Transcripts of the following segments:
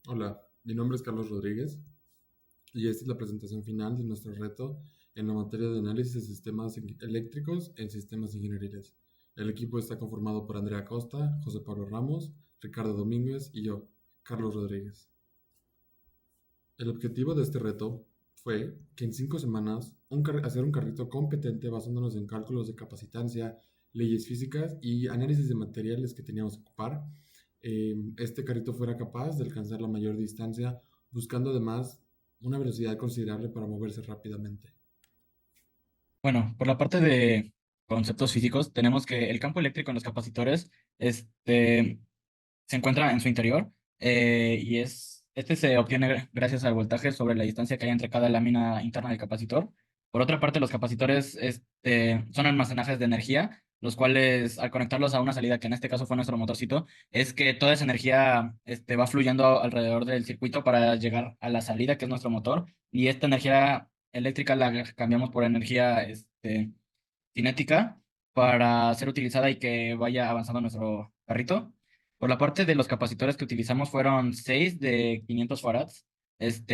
Hola, mi nombre es Carlos Rodríguez y esta es la presentación final de nuestro reto en la materia de análisis de sistemas eléctricos en sistemas ingenieriles. El equipo está conformado por Andrea Costa, José Pablo Ramos, Ricardo Domínguez y yo, Carlos Rodríguez. El objetivo de este reto fue que en 5 semanas hacer un carrito competente basándonos en cálculos de capacitancia, leyes físicas y análisis de materiales que teníamos que ocupar. Este carrito fuera capaz de alcanzar la mayor distancia, buscando además una velocidad considerable para moverse rápidamente. Bueno, por la parte de conceptos físicos, tenemos que el campo eléctrico en los capacitores se encuentra en su interior este se obtiene gracias al voltaje sobre la distancia que hay entre cada lámina interna del capacitor. Por otra parte, los capacitores son almacenajes de energía, los cuales al conectarlos a una salida, que en este caso fue nuestro motorcito, es que toda esa energía va fluyendo alrededor del circuito para llegar a la salida, que es nuestro motor, y esta energía eléctrica la cambiamos por energía cinética para ser utilizada y que vaya avanzando nuestro carrito. Por la parte de los capacitores que utilizamos fueron 6 de 500 farads,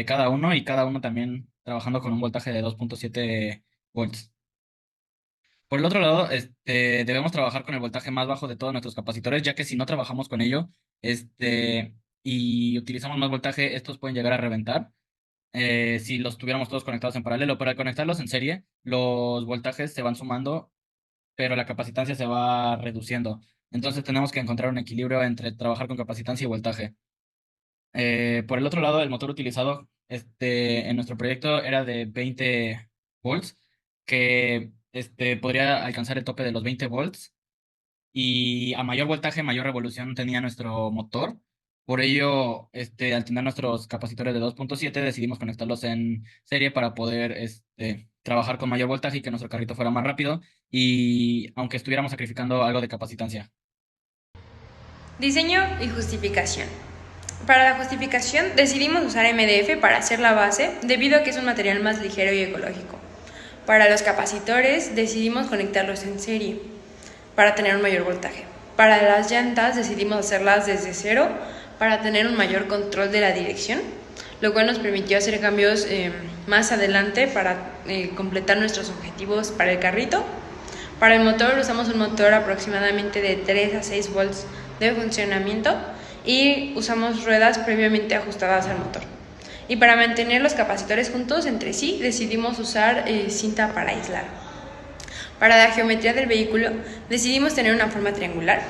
cada uno, y cada uno también trabajando con un voltaje de 2.7 volts. Por el otro lado, debemos trabajar con el voltaje más bajo de todos nuestros capacitores, ya que si no trabajamos con ello, y utilizamos más voltaje, estos pueden llegar a reventar si los tuviéramos todos conectados en paralelo. Pero al conectarlos en serie, los voltajes se van sumando, pero la capacitancia se va reduciendo. Entonces tenemos que encontrar un equilibrio entre trabajar con capacitancia y voltaje. Por el otro lado, el motor utilizado en nuestro proyecto era de 20 volts, que podría alcanzar el tope de los 20 volts, y a mayor voltaje, mayor revolución tenía nuestro motor. Por ello, al tener nuestros capacitores de 2.7, decidimos conectarlos en serie para poder trabajar con mayor voltaje y que nuestro carrito fuera más rápido, y aunque estuviéramos sacrificando algo de capacitancia. Diseño y justificación. Para la justificación decidimos usar MDF para hacer la base debido a que es un material más ligero y ecológico. Para los capacitores decidimos conectarlos en serie para tener un mayor voltaje. Para las llantas decidimos hacerlas desde cero para tener un mayor control de la dirección, lo cual nos permitió hacer cambios más adelante para completar nuestros objetivos para el carrito. Para el motor usamos un motor aproximadamente de 3 a 6 volts de funcionamiento y usamos ruedas previamente ajustadas al motor. Y para mantener los capacitores juntos entre sí decidimos usar cinta para aislar. Para la geometría del vehículo decidimos tener una forma triangular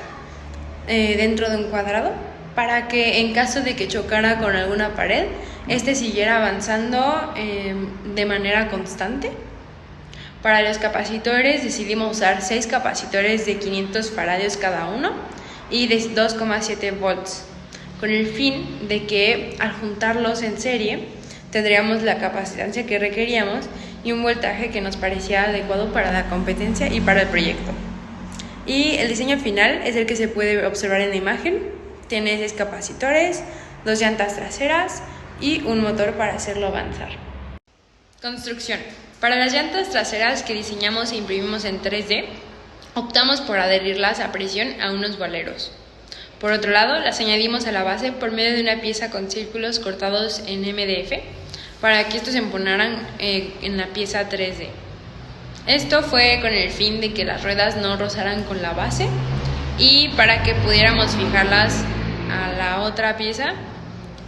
dentro de un cuadrado para que en caso de que chocara con alguna pared, siguiera avanzando de manera constante. Para los capacitores decidimos usar 6 capacitores de 500 faradios cada uno y de 2,7 volts, con el fin de que al juntarlos en serie tendríamos la capacitancia que requeríamos y un voltaje que nos parecía adecuado para la competencia y para el proyecto. Y el diseño final es el que se puede observar en la imagen. Tiene 6 capacitores, 2 llantas traseras y un motor para hacerlo avanzar. Construcción. Para las llantas traseras que diseñamos e imprimimos en 3D, optamos por adherirlas a presión a unos valeros. Por otro lado, las añadimos a la base por medio de una pieza con círculos cortados en MDF para que estos se emponaran en la pieza 3D. Esto fue con el fin de que las ruedas no rozaran con la base y para que pudiéramos fijarlas a la otra pieza,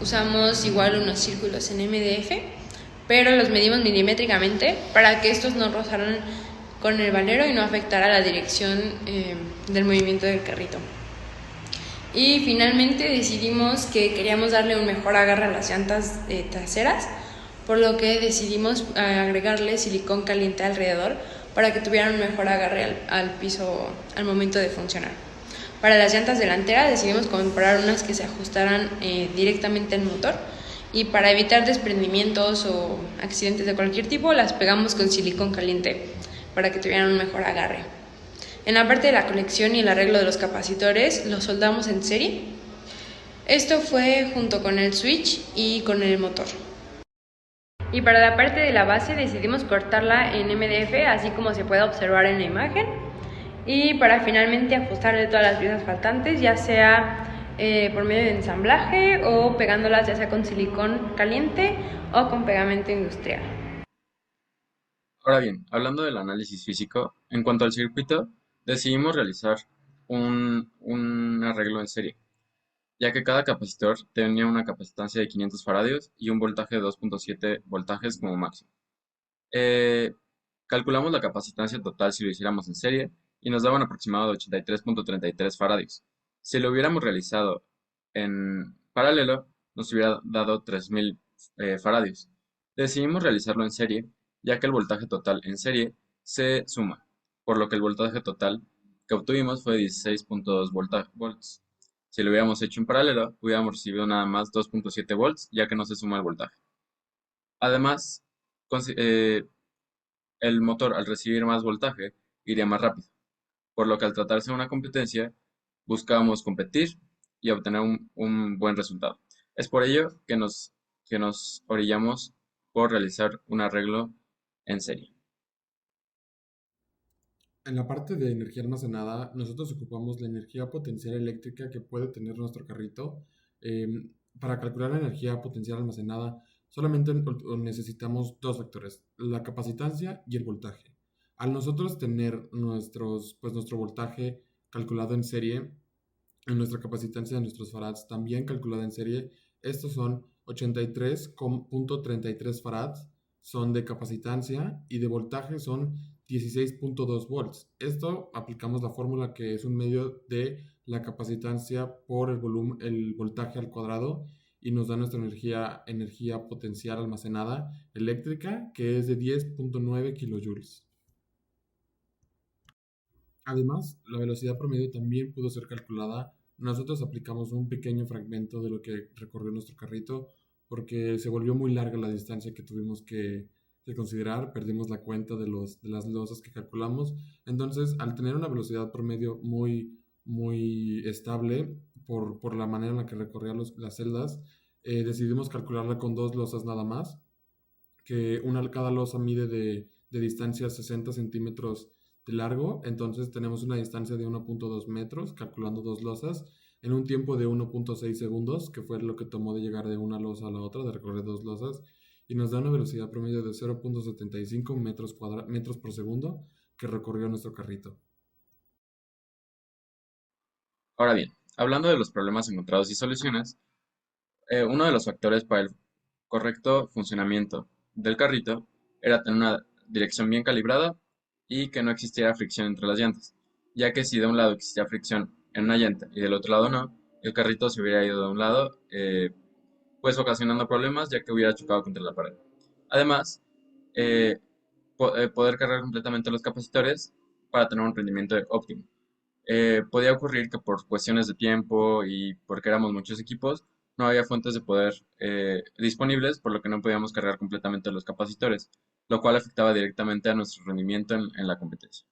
usamos igual unos círculos en MDF, pero los medimos milimétricamente para que estos no rozaran con el valero y no afectara la dirección del movimiento del carrito. Y finalmente decidimos que queríamos darle un mejor agarre a las llantas traseras, por lo que decidimos agregarle silicón caliente alrededor para que tuvieran un mejor agarre al piso al momento de funcionar. Para las llantas delanteras decidimos comprar unas que se ajustaran directamente al motor, y para evitar desprendimientos o accidentes de cualquier tipo las pegamos con silicón caliente para que tuvieran un mejor agarre. En la parte de la conexión y el arreglo de los capacitores los soldamos en serie. Esto fue junto con el switch y con el motor. Y para la parte de la base decidimos cortarla en MDF, así como se puede observar en la imagen. Y para finalmente ajustarle todas las piezas faltantes, ya sea por medio de ensamblaje o pegándolas ya sea con silicón caliente o con pegamento industrial. Ahora bien, hablando del análisis físico, en cuanto al circuito, decidimos realizar un arreglo en serie, ya que cada capacitor tenía una capacitancia de 500 faradios y un voltaje de 2.7 voltajes como máximo. Eh, Calculamos la capacitancia total si lo hiciéramos en serie y nos daba un aproximado de 83.33 faradios. Si lo hubiéramos realizado en paralelo, nos hubiera dado 3000 faradios. Decidimos realizarlo en serie, ya que el voltaje total en serie se suma, por lo que el voltaje total que obtuvimos fue 16.2 volts. Si lo hubiéramos hecho en paralelo, hubiéramos recibido nada más 2.7 volts, ya que no se suma el voltaje. Además, el motor, al recibir más voltaje, iría más rápido, por lo que al tratarse de una competencia, buscábamos competir y obtener un buen resultado. Es por ello que nos orillamos por realizar un arreglo en serie. En la parte de energía almacenada, nosotros ocupamos la energía potencial eléctrica que puede tener nuestro carrito. Para calcular la energía potencial almacenada, solamente necesitamos dos factores, la capacitancia y el voltaje. Al nosotros tener nuestro voltaje calculado en serie, en nuestra capacitancia de nuestros farads también calculada en serie, estos son 83.33 farads, son de capacitancia y de voltaje son 16.2 volts. Esto aplicamos la fórmula que es un medio de la capacitancia por el volumen, el voltaje al cuadrado y nos da nuestra energía potencial almacenada eléctrica que es de 10.9 kilojoules. Además, la velocidad promedio también pudo ser calculada. Nosotros aplicamos un pequeño fragmento de lo que recorrió nuestro carrito porque se volvió muy larga la distancia que tuvimos que considerar, perdimos la cuenta de las losas que calculamos. Entonces, al tener una velocidad promedio muy estable por la manera en la que recorría las celdas, decidimos calcularla con dos losas nada más, que cada losa mide de distancia 60 centímetros de largo, entonces tenemos una distancia de 1.2 metros, calculando dos losas, en un tiempo de 1.6 segundos, que fue lo que tomó de llegar de una losa a la otra, de recorrer dos losas, y nos da una velocidad promedio de 0.75 metros por segundo que recorrió nuestro carrito. Ahora bien, hablando de los problemas encontrados y soluciones, uno de los factores para el correcto funcionamiento del carrito era tener una dirección bien calibrada y que no existiera fricción entre las llantas, ya que si de un lado existía fricción en una llanta y del otro lado no, el carrito se hubiera ido de un lado, pues ocasionando problemas ya que hubiera chocado contra la pared. Además, eh, poder cargar completamente los capacitores para tener un rendimiento óptimo. Podía ocurrir que por cuestiones de tiempo y porque éramos muchos equipos, no había fuentes de poder disponibles, por lo que no podíamos cargar completamente los capacitores, lo cual afectaba directamente a nuestro rendimiento en la competencia.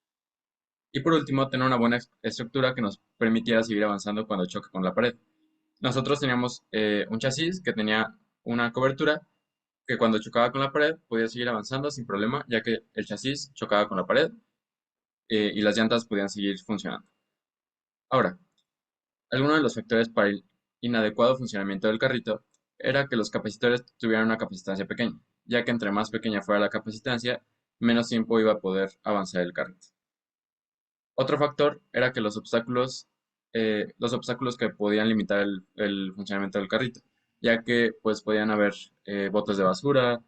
Y por último, tener una buena estructura que nos permitiera seguir avanzando cuando choque con la pared. Nosotros teníamos un chasis que tenía una cobertura que cuando chocaba con la pared podía seguir avanzando sin problema, ya que el chasis chocaba con la pared y las llantas podían seguir funcionando. Ahora, algunos de los factores para el inadecuado funcionamiento del carrito era que los capacitores tuvieran una capacitancia pequeña, ya que entre más pequeña fuera la capacitancia, menos tiempo iba a poder avanzar el carrito. Otro factor era que los obstáculos que podían limitar el funcionamiento del carrito, ya que pues podían haber botes de basura,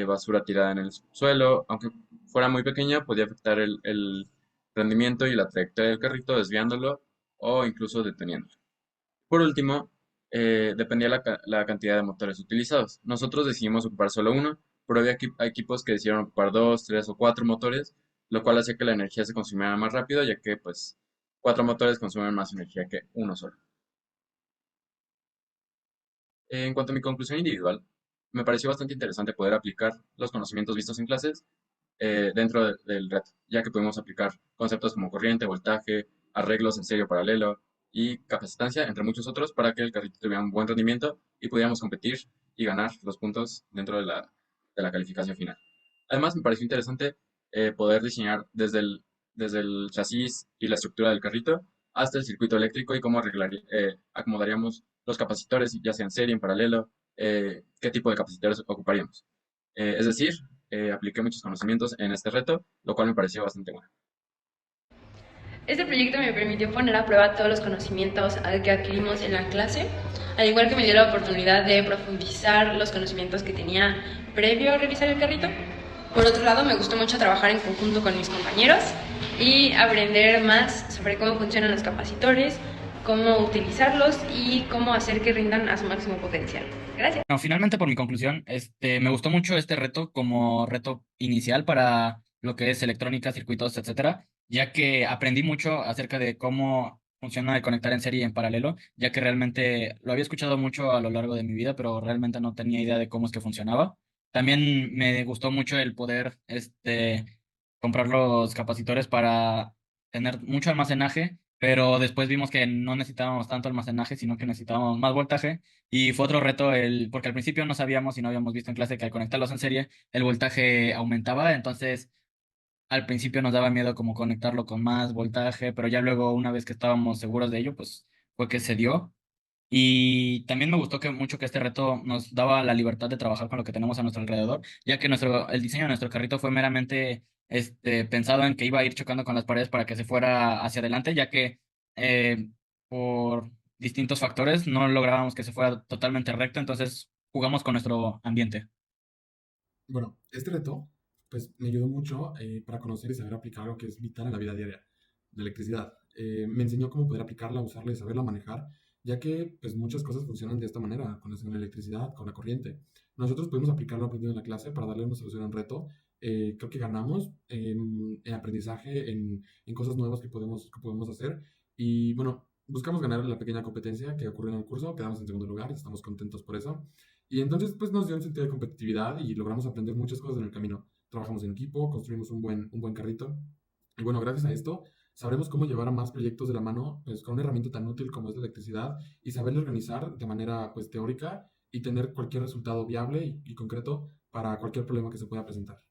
basura tirada en el suelo, aunque fuera muy pequeña, podía afectar el rendimiento y la trayectoria del carrito, desviándolo o incluso deteniéndolo. Por último, dependía la cantidad de motores utilizados. Nosotros decidimos ocupar solo uno, pero había equipos que decidieron ocupar dos, tres o cuatro motores, lo cual hacía que la energía se consumiera más rápido, ya que pues cuatro motores consumen más energía que uno solo. En cuanto a mi conclusión individual, me pareció bastante interesante poder aplicar los conocimientos vistos en clases dentro del reto, ya que pudimos aplicar conceptos como corriente, voltaje, arreglos en serie o paralelo y capacitancia, entre muchos otros, para que el carrito tuviera un buen rendimiento y pudiéramos competir y ganar los puntos dentro de la calificación final. Además, me pareció interesante poder diseñar desde el chasis y la estructura del carrito hasta el circuito eléctrico y cómo acomodaríamos los capacitores, ya sea en serie, en paralelo, qué tipo de capacitores ocuparíamos. Es decir, apliqué muchos conocimientos en este reto, lo cual me pareció bastante bueno. Este proyecto me permitió poner a prueba todos los conocimientos que adquirimos en la clase, al igual que me dio la oportunidad de profundizar los conocimientos que tenía previo a realizar el carrito. Por otro lado, me gustó mucho trabajar en conjunto con mis compañeros y aprender más sobre cómo funcionan los capacitores, cómo utilizarlos y cómo hacer que rindan a su máximo potencial. Gracias. No, finalmente, por mi conclusión, me gustó mucho este reto como reto inicial para lo que es electrónica, circuitos, etcétera, ya que aprendí mucho acerca de cómo funciona el conectar en serie y en paralelo, ya que realmente lo había escuchado mucho a lo largo de mi vida, pero realmente no tenía idea de cómo es que funcionaba. También me gustó mucho el poder, comprar los capacitores para tener mucho almacenaje, pero después vimos que no necesitábamos tanto almacenaje, sino que necesitábamos más voltaje. Y fue otro reto porque al principio no sabíamos y no habíamos visto en clase que al conectarlos en serie el voltaje aumentaba, entonces al principio nos daba miedo como conectarlo con más voltaje, pero ya luego una vez que estábamos seguros de ello, pues fue que se dio. Y también me gustó mucho que este reto nos daba la libertad de trabajar con lo que tenemos a nuestro alrededor, ya que el diseño de nuestro carrito fue meramente pensado en que iba a ir chocando con las paredes para que se fuera hacia adelante, ya que eh, por distintos factores no lográbamos que se fuera totalmente recto, entonces jugamos con nuestro ambiente. Bueno, este reto pues me ayudó mucho para conocer y saber aplicar algo que es vital en la vida diaria, la electricidad. Me enseñó cómo poder aplicarla, usarla y saberla manejar, ya que pues muchas cosas funcionan de esta manera, con la electricidad, con la corriente. Nosotros pudimos aplicar lo aprendido en la clase para darle una solución a un reto. Creo que ganamos en aprendizaje, en cosas nuevas que podemos hacer. Y bueno, buscamos ganar la pequeña competencia que ocurrió en el curso, quedamos en segundo lugar, estamos contentos por eso. Y entonces, pues nos dio un sentido de competitividad y logramos aprender muchas cosas en el camino. Trabajamos en equipo, construimos un buen carrito. Y bueno, gracias a esto, sabremos cómo llevar a más proyectos de la mano, pues con una herramienta tan útil como es la electricidad y saberlo organizar de manera, pues, teórica y tener cualquier resultado viable y concreto para cualquier problema que se pueda presentar.